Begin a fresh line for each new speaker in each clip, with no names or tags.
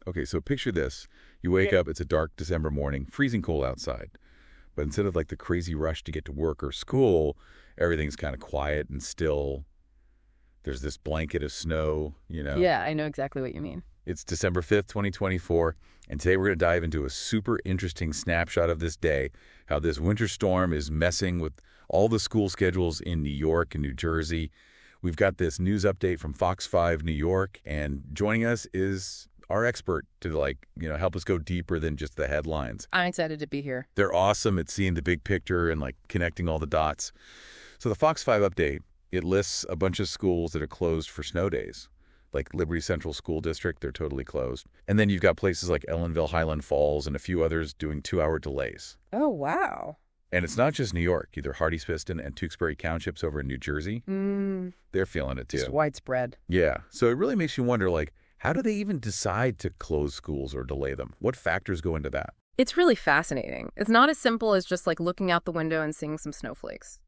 Okay, so picture this. You wake up, it's a dark December morning, freezing cold outside. But instead of like the crazy rush to get to work or school, everything's kind of quiet and still. There's this blanket of snow.
Yeah, I know exactly what you mean.
It's December 5th, 2024, and today we're going to dive into a super interesting snapshot of this day, how this winter storm is messing with all the school schedules in New York and New Jersey. We've got this news update from Fox 5 New York, and joining us is our expert to help us go deeper than just the headlines.
I'm excited to be here.
They're awesome at seeing the big picture and connecting all the dots. So the Fox 5 update, it lists a bunch of schools that are closed for snow days. Like Liberty Central School District, they're totally closed. And then you've got places like Ellenville, Highland Falls, and a few others doing 2-hour delays.
Oh, wow.
And it's not just New York. Either Hardee's-Piston and Tewksbury Townships over in New Jersey, they're feeling it too.
It's widespread.
Yeah. So it really makes you wonder, how do they even decide to close schools or delay them? What factors go into that?
It's really fascinating. It's not as simple as just looking out the window and seeing some snowflakes,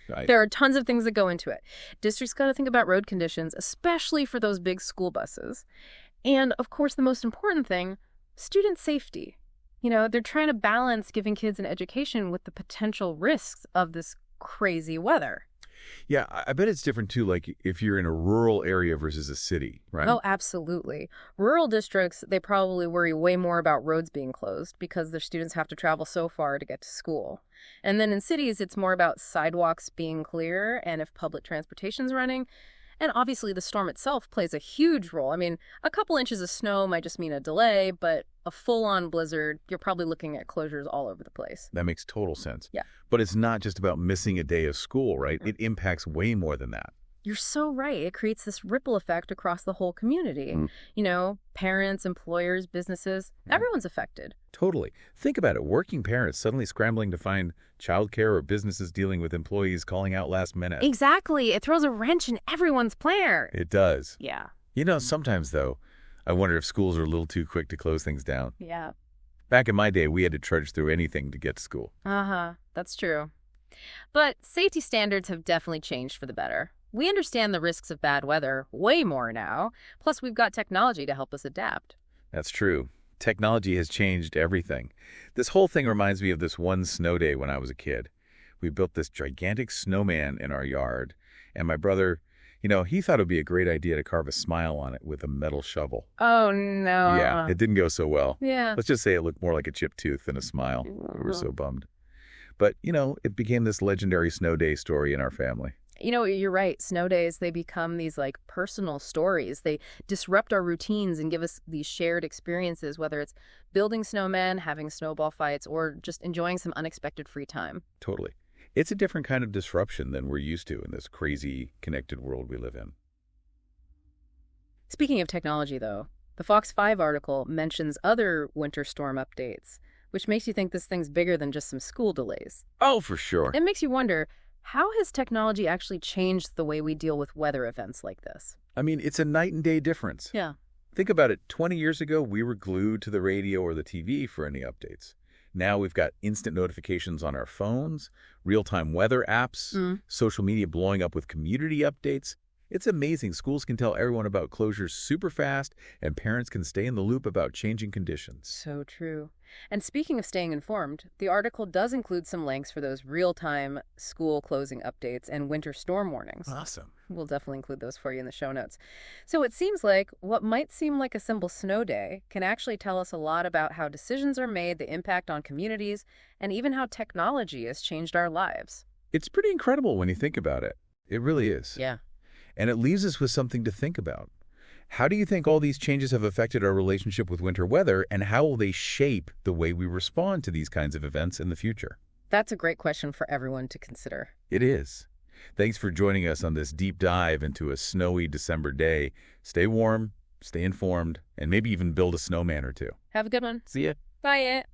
Right.
There are tons of things that go into it. Districts got to think about road conditions, especially for those big school buses. And, of course, the most important thing, student safety. They're trying to balance giving kids an education with the potential risks of this crazy weather.
Yeah, I bet it's different, too, if you're in a rural area versus a city, right?
Oh, absolutely. Rural districts, they probably worry way more about roads being closed because their students have to travel so far to get to school. And then in cities, it's more about sidewalks being clear and if public transportation's running. And obviously, the storm itself plays a huge role. I mean, a couple inches of snow might just mean a delay, but a full-on blizzard, you're probably looking at closures all over the place.
That makes total sense.
Yeah.
But it's not just about missing a day of school, right? It impacts way more than that.
You're so right. It creates this ripple effect across the whole community. Parents, employers, businesses, everyone's affected.
Totally. Think about it. Working parents suddenly scrambling to find childcare or businesses dealing with employees calling out last minute.
Exactly. It throws a wrench in everyone's plan.
It does.
Yeah.
Sometimes, though, I wonder if schools are a little too quick to close things down.
Yeah.
Back in my day, we had to trudge through anything to get to school.
That's true. But safety standards have definitely changed for the better. We understand the risks of bad weather way more now. Plus, we've got technology to help us adapt.
That's true. Technology has changed everything. This whole thing reminds me of this one snow day when I was a kid. We built this gigantic snowman in our yard, and my brother, he thought it would be a great idea to carve a smile on it with a metal shovel.
Oh, no.
Yeah, it didn't go so well.
Yeah.
Let's just say it looked more like a chipped tooth than a smile. We were so bummed. But, it became this legendary snow day story in our family.
You're right. Snow days, they become these personal stories. They disrupt our routines and give us these shared experiences, whether it's building snowmen, having snowball fights, or just enjoying some unexpected free time.
Totally. It's a different kind of disruption than we're used to in this crazy, connected world we live in.
Speaking of technology, though, the Fox 5 article mentions other winter storm updates, which makes you think this thing's bigger than just some school delays.
Oh, for sure.
It makes you wonder, how has technology actually changed the way we deal with weather events like this?
I mean, it's a night and day difference.
Yeah.
Think about it. 20 years ago, we were glued to the radio or the TV for any updates. Now we've got instant notifications on our phones, real-time weather apps, social media blowing up with community updates. It's amazing. Schools can tell everyone about closures super fast, and parents can stay in the loop about changing conditions.
So true. And speaking of staying informed, the article does include some links for those real-time school closing updates and winter storm warnings.
Awesome.
We'll definitely include those for you in the show notes. So it seems like what might seem like a simple snow day can actually tell us a lot about how decisions are made, the impact on communities, and even how technology has changed our lives.
It's pretty incredible when you think about it. It really is.
Yeah.
And it leaves us with something to think about. How do you think all these changes have affected our relationship with winter weather, and how will they shape the way we respond to these kinds of events in the future?
That's a great question for everyone to consider.
It is. Thanks for joining us on this deep dive into a snowy December day. Stay warm, stay informed, and maybe even build a snowman or two.
Have a good one.
See ya.
Bye.